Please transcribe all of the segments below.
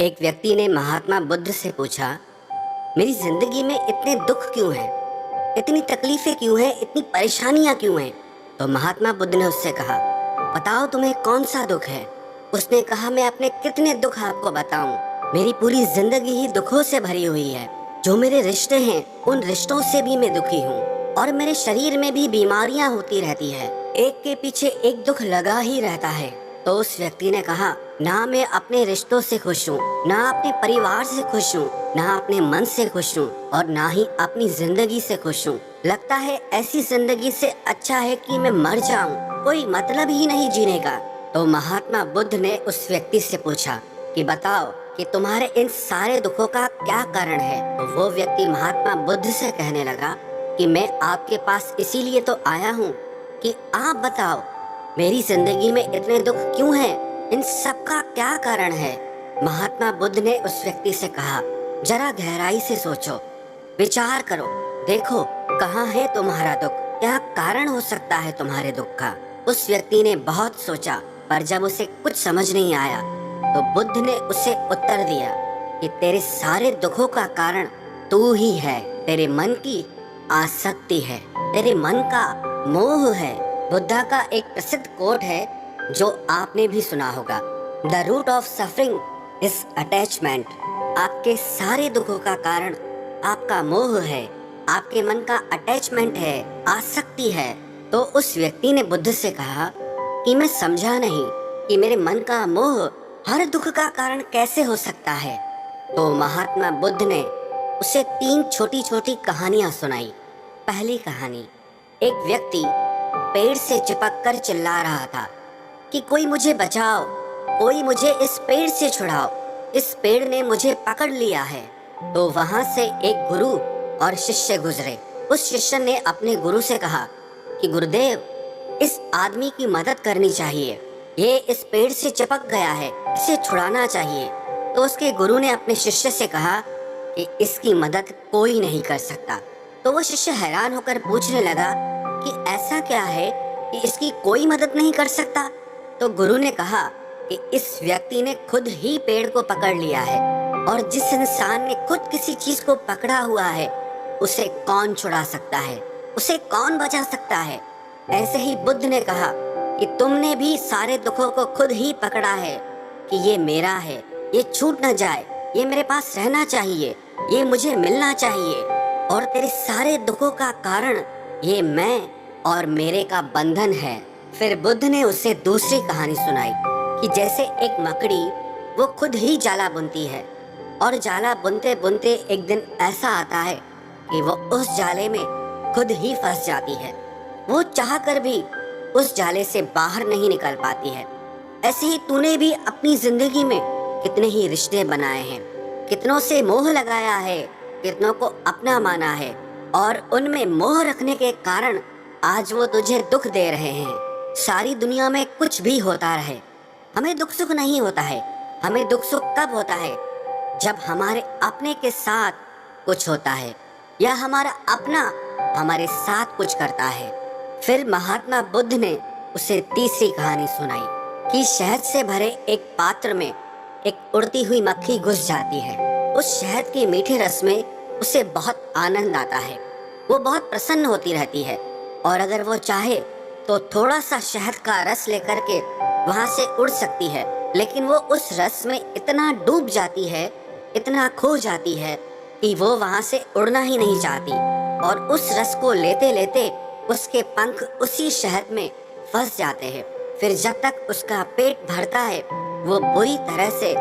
एक व्यक्ति ने महात्मा बुद्ध से पूछा, मेरी जिंदगी में इतने दुख क्यों हैं? इतनी तकलीफें क्यों हैं? इतनी परेशानियां क्यों हैं? तो महात्मा बुद्ध ने उससे कहा, बताओ तुम्हें कौन सा दुख है? उसने कहा, मैं अपने कितने दुख आपको बताऊं। मेरी पूरी जिंदगी ही दुखों से भरी हुई है। जो मेरे रिश्ते हैं उन रिश्तों से भी मैं दुखी हूँ और मेरे शरीर में भी बीमारियां होती रहती है। एक के पीछे एक दुख लगा ही रहता है। तो उस व्यक्ति ने कहा, ना मैं अपने रिश्तों से खुश हूँ, ना अपने परिवार से खुश हूँ, ना अपने मन से खुश हूँ और ना ही अपनी जिंदगी से खुश हूँ। लगता है ऐसी जिंदगी से अच्छा है कि मैं मर जाऊं, कोई मतलब ही नहीं जीने का। तो महात्मा बुद्ध ने उस व्यक्ति से पूछा कि बताओ कि तुम्हारे इन सारे दुखों का क्या कारण है? तो वो व्यक्ति महात्मा बुद्ध से कहने लगा कि मैं आपके पास इसीलिए तो आया हूँ कि आप बताओ मेरी जिंदगी में इतने दुख क्यों हैं? इन सब का क्या कारण है? महात्मा बुद्ध ने उस व्यक्ति से कहा, जरा गहराई से सोचो, विचार करो, देखो कहाँ है तुम्हारा दुख, क्या कारण हो सकता है तुम्हारे दुख का। उस व्यक्ति ने बहुत सोचा, पर जब उसे कुछ समझ नहीं आया तो बुद्ध ने उसे उत्तर दिया कि तेरे सारे दुखों का कारण तू ही है। तेरे मन की आसक्ति है, तेरे मन का मोह है। बुद्धा का एक प्रसिद्ध कोट है जो आपने भी सुना होगा, the root of suffering is attachment. आपके सारे दुखों का कारण आपका मोह है, आपके मन का अटैचमेंट है, आसक्ति है। तो उस व्यक्ति ने बुद्ध से कहा कि मैं समझा नहीं कि मेरे मन का मोह हर दुख का कारण कैसे हो सकता है। तो महात्मा बुद्ध ने उसे 3 छोटी छोटी कहानियां सुनाई। पहली कहानी, एक व्यक्ति पेड़ से चिपक कर चिल्ला रहा था कि कोई मुझे बचाओ, कोई मुझे इस पेड़ से छुड़ाओ, इस पेड़ ने मुझे पकड़ लिया है। तो वहां से एक गुरु और शिष्य गुजरे। उस शिष्य ने अपने गुरु से कहा कि गुरुदेव, इस आदमी की मदद करनी चाहिए, ये इस पेड़ से चिपक गया है, इसे छुड़ाना चाहिए। तो उसके गुरु ने अपने शिष्य से कहा कि इसकी मदद कोई नहीं कर सकता। तो वो शिष्य हैरान होकर पूछने लगा कि ऐसा क्या है कि इसकी कोई मदद नहीं कर सकता। तो गुरु ने कहा कि इस व्यक्ति ने खुद ही पेड़ को पकड़ लिया है और जिस इंसान ने खुद किसी चीज को पकड़ा हुआ है उसे कौन छुड़ा सकता है, उसे कौन बचा सकता है। ऐसे ही बुद्ध ने कहा कि तुमने भी सारे दुखों को खुद ही पकड़ा है कि ये मेरा है, ये छूट न जाए, ये मेरे पास रहना चाहिए, ये मुझे मिलना चाहिए। और तेरे सारे दुखों का कारण ये मैं और मेरे का बंधन है। फिर बुद्ध ने उसे दूसरी कहानी सुनाई कि जैसे एक मकड़ी वो खुद ही जाला बुनती है और जाला बुनते बुनते एक दिन ऐसा आता है कि वो उस जाले में खुद ही फंस जाती है। वो चाहकर भी उस जाले से बाहर नहीं निकल पाती है। ऐसे ही तूने भी अपनी जिंदगी में कितने ही रिश्ते बनाए हैं, कितनों से मोह लगाया है, कितनों को अपना माना है और उनमें मोह रखने के कारण आज वो तुझे दुख दे रहे हैं। सारी दुनिया में कुछ भी होता रहे, हमें दुख सुख नहीं होता है। हमें दुख सुख कब होता है? जब हमारे अपने के साथ कुछ होता है या हमारा अपना हमारे साथ कुछ करता है। फिर महात्मा बुद्ध ने उसे तीसरी कहानी सुनाई कि शहद से भरे एक पात्र में एक उड़ती हुई मक्खी घुस जाती है। उस शहद के मीठे रस में उसे बहुत आनंद आता है, वो बहुत प्रसन्न होती रहती है और अगर वो चाहे तो थोड़ा सा शहद का रस लेकर के वहां से उड़ सकती है। लेकिन वो उस रस में इतना डूब जाती है, इतना खो जाती है कि वो वहां से उड़ना ही नहीं चाहती और उस रस को लेते लेते उसके पंख उसी शहद में फंस जाते हैं। फिर जब तक उसका पेट भरता है वो बुरी तरह से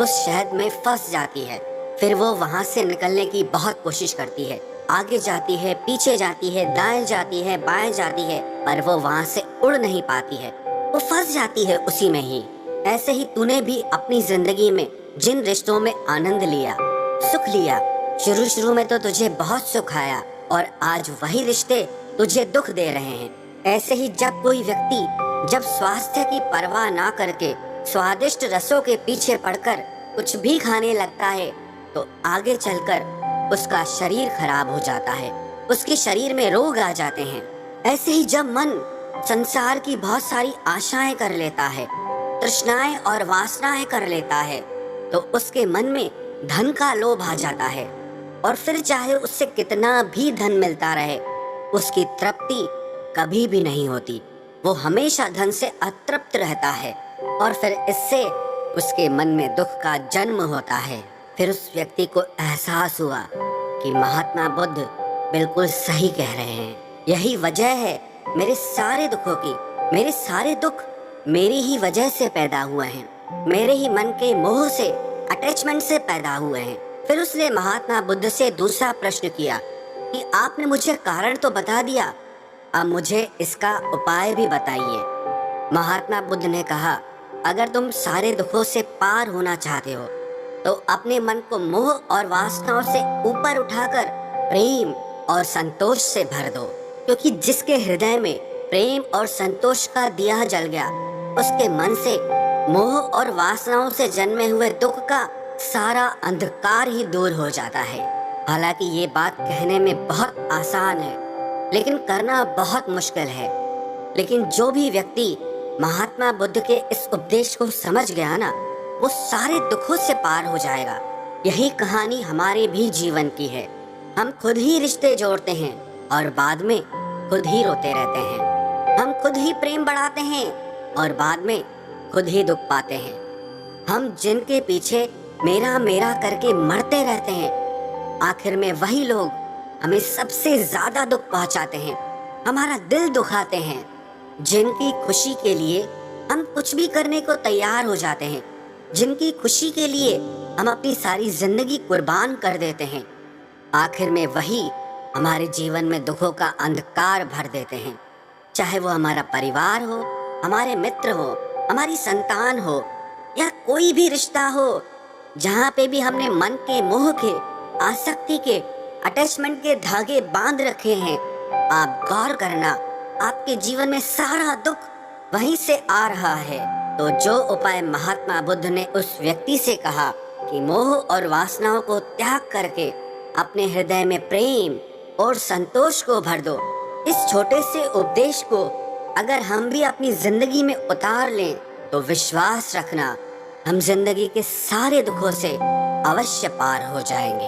उस शहद में फंस जाती है। फिर वो वहां से निकलने की बहुत कोशिश करती है, आगे जाती है, पीछे जाती है, दाएं जाती है, बाएं जाती है, पर वो वहां से उड़ नहीं पाती है, वो फंस जाती है उसी में ही। ऐसे ही तूने भी अपनी जिंदगी में जिन रिश्तों में आनंद लिया, सुख लिया, शुरू शुरू में तो तुझे बहुत सुख आया और आज वही रिश्ते तुझे दुख दे रहे हैं। ऐसे ही जब कोई व्यक्ति जब स्वास्थ्य की परवाह ना करके स्वादिष्ट रसों के पीछे पड़कर कुछ भी खाने लगता है तो आगे चलकर उसका शरीर खराब हो जाता है, उसके शरीर में रोग आ जाते हैं। ऐसे ही जब मन संसार की बहुत सारी आशाएं कर लेता है, तृष्णाएं और वासनाएं कर लेता है, तो उसके मन में धन का लोभ आ जाता है और फिर चाहे उससे कितना भी धन मिलता रहे, उसकी तृप्ति कभी भी नहीं होती। वो हमेशा धन से अतृप्त रहता है और फिर इससे उसके मन में दुख का जन्म होता है। फिर उस व्यक्ति को एहसास हुआ कि महात्मा बुद्ध बिल्कुल सही कह रहे हैं। यही वजह है मेरे सारे दुखों की। मेरे सारे दुख मेरी ही वजह से पैदा हुए हैं, मेरे ही मन के मोह से, अटैचमेंट से पैदा हुए हैं। फिर उसने महात्मा बुद्ध से दूसरा प्रश्न किया कि आपने मुझे कारण तो बता दिया, अब मुझे इसका उपाय भी बताइए। महात्मा बुद्ध ने कहा, अगर तुम सारे दुखों से पार होना चाहते हो तो अपने मन को मोह और वासनाओं से ऊपर उठाकर प्रेम और संतोष से भर दो, क्योंकि जिसके हृदय में प्रेम और संतोष का दिया जल गया, उसके मन से मोह और वासनाओं से जन्मे हुए दुख का सारा अंधकार ही दूर हो जाता है। हालांकि ये बात कहने में बहुत आसान है, लेकिन करना बहुत मुश्किल है। लेकिन जो भी व्यक्ति महात्मा बुद्ध के इस उपदेश को समझ गया ना, वो सारे दुखों से पार हो जाएगा। यही कहानी हमारे भी जीवन की है। हम खुद ही रिश्ते जोड़ते हैं और बाद में खुद ही रोते रहते हैं। हम खुद ही प्रेम बढ़ाते हैं और बाद में खुद ही दुख पाते हैं। हम जिनके पीछे मेरा मेरा करके मरते रहते हैं, आखिर में वही लोग हमें सबसे ज्यादा दुख पहुंचाते हैं, हमारा दिल दुखाते हैं। जिनकी खुशी के लिए हम कुछ भी करने को तैयार हो जाते हैं, जिनकी खुशी के लिए हम अपनी सारी जिंदगी कुर्बान कर देते हैं, आखिर में वही हमारे जीवन में दुखों का अंधकार भर देते हैं। चाहे वो हमारा परिवार हो, हमारे मित्र हो, हमारी संतान हो या कोई भी रिश्ता हो, जहाँ पे भी हमने मन के मोह के, आसक्ति के, अटैचमेंट के धागे बांध रखे हैं, आप गौर करना, आपके जीवन में सारा दुख वहीं से आ रहा है। तो जो उपाय महात्मा बुद्ध ने उस व्यक्ति से कहा कि मोह और वासनाओं को त्याग करके अपने हृदय में प्रेम और संतोष को भर दो, इस छोटे से उपदेश को अगर हम भी अपनी जिंदगी में उतार लें तो विश्वास रखना, हम जिंदगी के सारे दुखों से अवश्य पार हो जाएंगे।